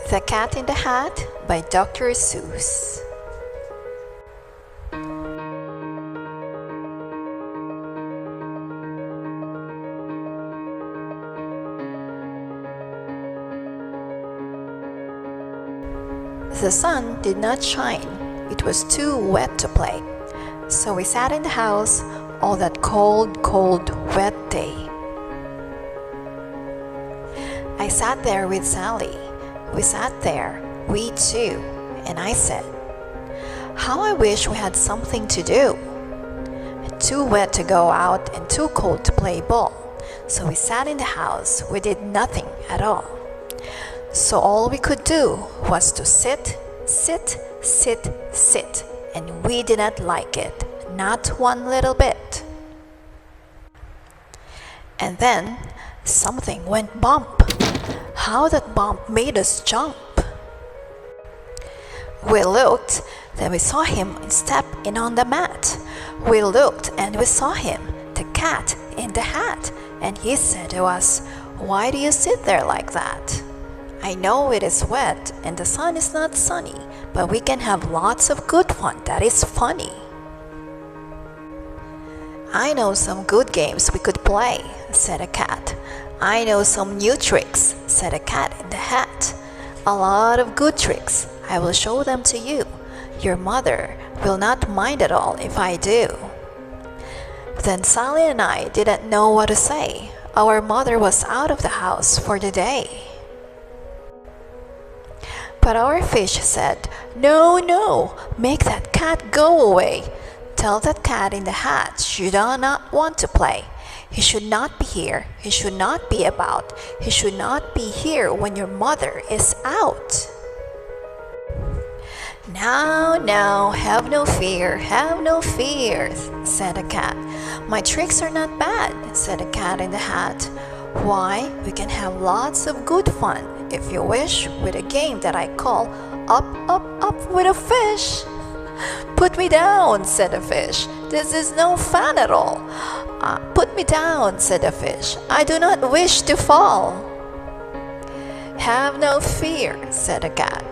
The Cat in the Hat by Dr. Seuss. The sun did not shine. It was too wet to play. So we sat in the house all that cold, wet day. I sat there with Sally. We sat there, we two, and I said, "How I wish we had something to do." Too wet to go out and too cold to play ball. So we sat in the house. We did nothing at all. So all we could do was to sit, and we did not like it, not one little bit. And then something went bump. How that bump made us jump. We looked, then we saw him step in on the mat. We looked and we saw him, the cat in the hat, and he said to us, "Why do you sit there like that? I know it is wet and the sun is not sunny, but we can have lots of good fun that is funny." "I know some good games we could play," said a cat. "I know some new tricks," said a cat in the hat. "A lot of good tricks. I will show them to you. Your mother will not mind at all if I do." Then Sally and I didn't know what to say. Our mother was out of the house for the day. But our fish said, "No, no, make that cat go away. Tell that cat in the hat she does not want to play. He should not be here. He should not be about. He should not be here when your mother is out." Now, have no fear, said a cat. "My tricks are not bad," said a cat in the hat. "Why, we can have lots of good fun, if you wish, with a game that I call Up, Up with a Fish." "Put me down," said the fish. "This is no fun at all." "Put me down," said the fish. "I do not wish to fall." "Have no fear," said the cat.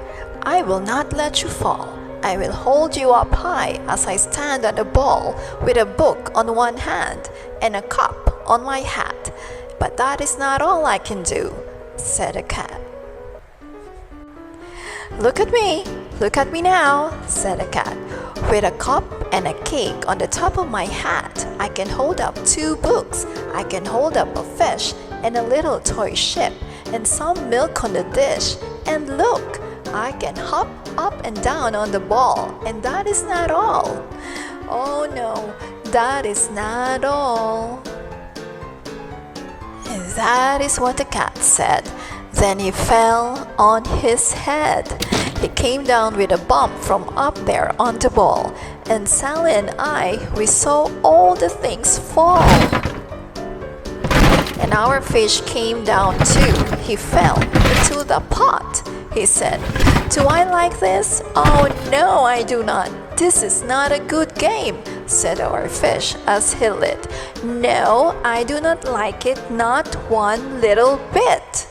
"I will not let you fall. I will hold you up high as I stand on the ball with a book on one hand and a cup on my hat. But that is not all I can do," said the cat. Look at me now," said the cat. "With a cup and a cake on the top of my hat, I can hold up 2 books. I can hold up a fish and a little toy ship and some milk on the dish. And look, I can hop up and down on the ball, and that is not all. Oh no, that is not all." And that is what the cat said. Then he fell on his head. He came down with a bump from up there on the ball, and Sally and I, we saw all the things fall. And our fish came down too. He fell into the pot. He said, "Do I like this? Oh no, I do not. This is not a good game," said our fish as he lit. "No, I do not like it, not one little bit."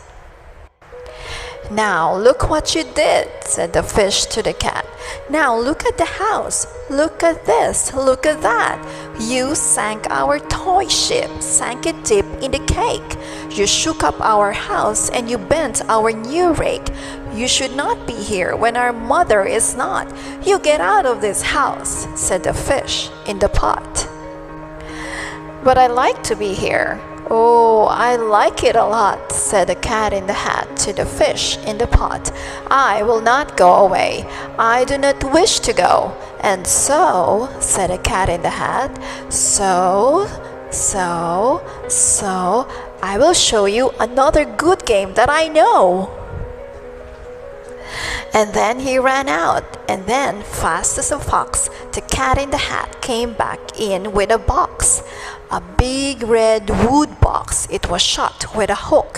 "Now look what you did," said the fish to the cat. "Now look at the house. Look at this. Look at that. You sank our toy ship, sank it deep in the cake. You shook up our house and you bent our new rake. You should not be here when our mother is not. You get out of this house," said the fish in the pot. "But I like to be here." "Oh, I like it a lot," said the cat in the hat to the fish in the pot. "I will not go away. I do not wish to go." "And so," said the cat in the hat, so, I will show you another good game that I know." And then he ran out, and then, fast as a fox, the cat in the hat came back in with a box. A big red wood box. It was shut with a hook.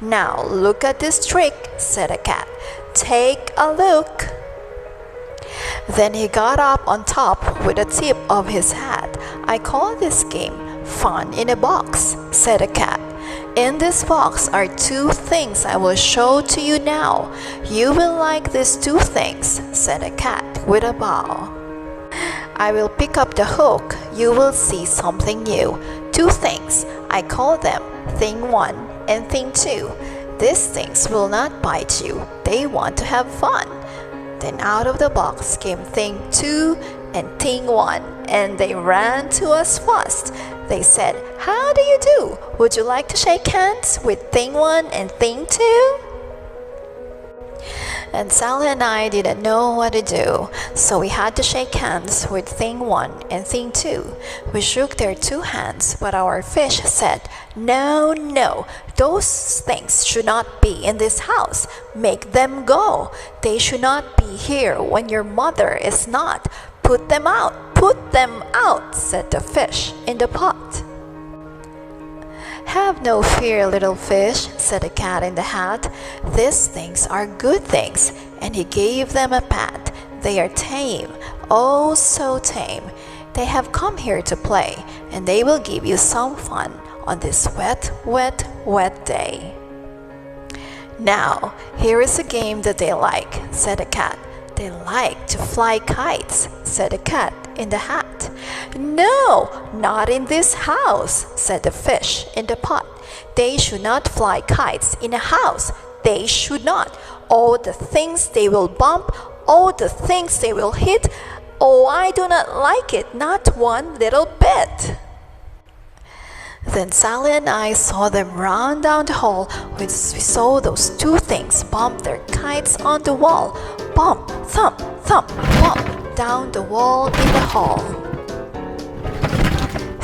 "Now look at this trick," said the cat. "Take a look." Then he got up on top with the tip of his hat. "I call this game Fun in a Box," said the cat. In this box are two things I will show to you now. You will like these two things, said the cat with a bow. I will pick up the hook. You will see something new. Two things. I call them Thing 1 and Thing 2. These things will not bite you. They want to have fun. Then out of the box came Thing 2 and Thing 1, and they ran to us fast. They said, "How do you do? Would you like to shake hands with Thing 1 and Thing 2? And Sally and I didn't know what to do, so we had to shake hands with Thing 1 and Thing 2. We shook their two hands, but our fish said, "No, no, those things should not be in this house. Make them go. They should not be here when your mother is not. Put them out, said the fish in the pot. "Have no fear, little fish," said the cat in the hat. "These things are good things," and he gave them a pat. "They are tame, oh so tame. They have come here to play, and they will give you some fun on this wet, wet, wet day." "Now, here is a game that they like," said the cat. "They like to fly kites," said the cat in the hat. "No, not in this house," said the fish in the pot. "They should not fly kites in a house. They should not. Oh, the things they will bump. Oh, the things they will hit. Oh, I do not like it, not one little bit." Then Sally and I saw them run down the hall. We saw those two things bump their kites on the wall. Bump, thump, thump, bump down the wall in the hall.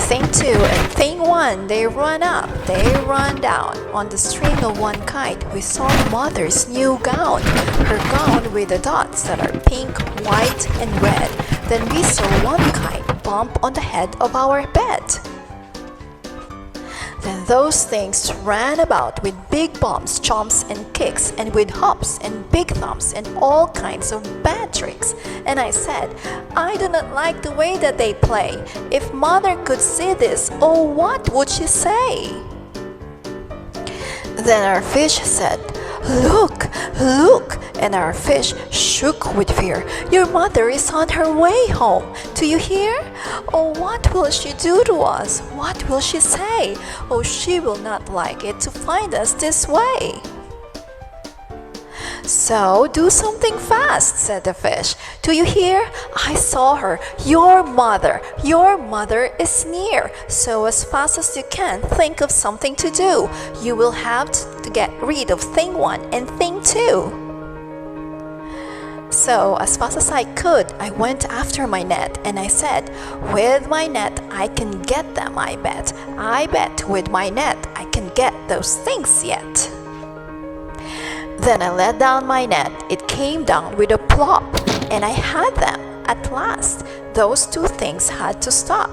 Thing 2 and Thing 1, they run up, they run down. On the string of one kite, we saw Mother's new gown. Her gown with the dots that are pink, white, and red. Then we saw one kite bump on the head of our bed. Then those things ran about with big bumps, jumps, and kicks, and with hops and big thumps and all kinds of bad tricks. And I said, "I do not like the way that they play. If Mother could see this, oh, what would she say?" Then our fish said, "Look, look!" And our fish shook with fear. "Your mother is on her way home. Do you hear? Oh, what will she do to us? What will she say? Oh, she will not like it to find us this way." "So do something fast," said the fish. "Do you hear? I saw her. Your mother is near. So as fast as you can, think of something to do. You will have to get rid of Thing 1 and Thing 2. So as fast as I could, I went after my net, and I said, "With my net I can get them, I bet. I bet with my net I can get those things yet." Then I let down my net. It came down with a plop, and I had them. At last, those two things had to stop.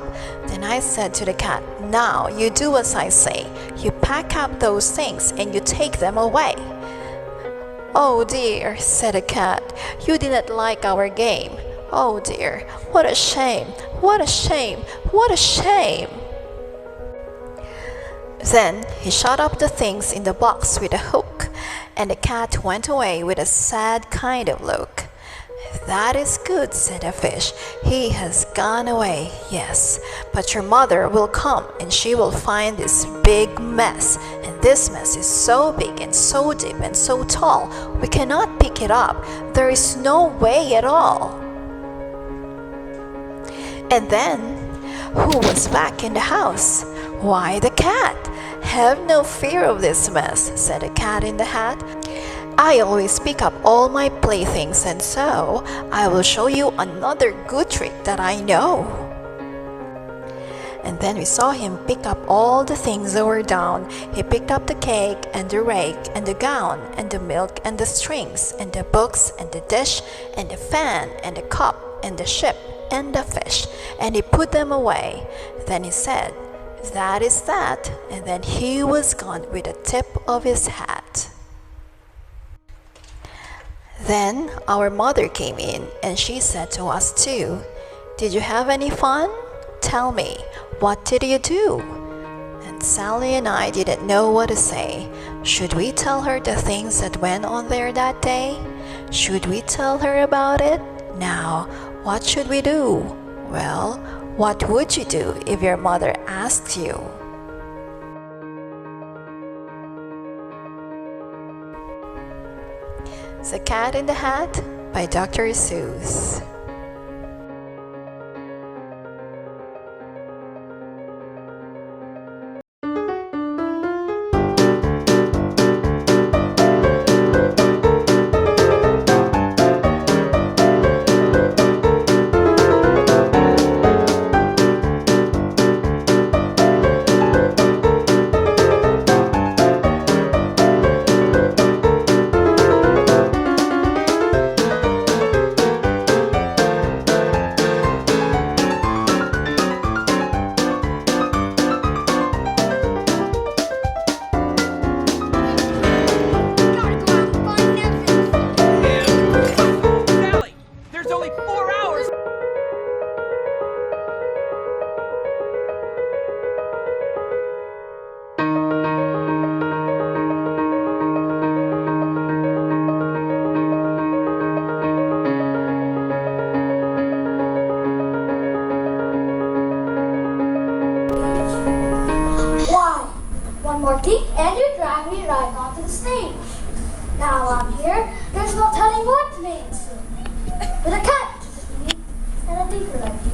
Then I said to the cat, "Now you do as I say. You pack up those things and you take them away." "Oh dear," said the cat, "you did not like our game. Oh dear, what a shame, what a shame, what a shame." Then he shut up the things in the box with a hook, and the cat went away with a sad kind of look. "That is good," said the fish. "He has gone away, yes. But your mother will come, and she will find this big mess. And this mess is so big and so deep and so tall, we cannot pick it up. There is no way at all." And then, who was back in the house? Why, the cat. "Have no fear of this mess," said the cat in the hat. "I always pick up all my playthings, and so I will show you another good trick that I know." And then we saw him pick up all the things that were down. He picked up the cake and the rake and the gown and the milk and the strings and the books and the dish and the fan and the cup and the ship and the fish, and he put them away. Then he said, "That is that," and then he was gone with the tip of his hat. Then our mother came in, and she said to us too, "Did you have any fun? Tell me, what did you do?" And Sally and I didn't know what to say. Should we tell her the things that went on there that day? Should we tell her about it? Now, what should we do? Well, what would you do if your mother asked you? The Cat in the Hat by Dr. Seuss. One more kick and you drag me right onto the stage. Now I'm here, there's no telling what names. With a cat and a tinker like you.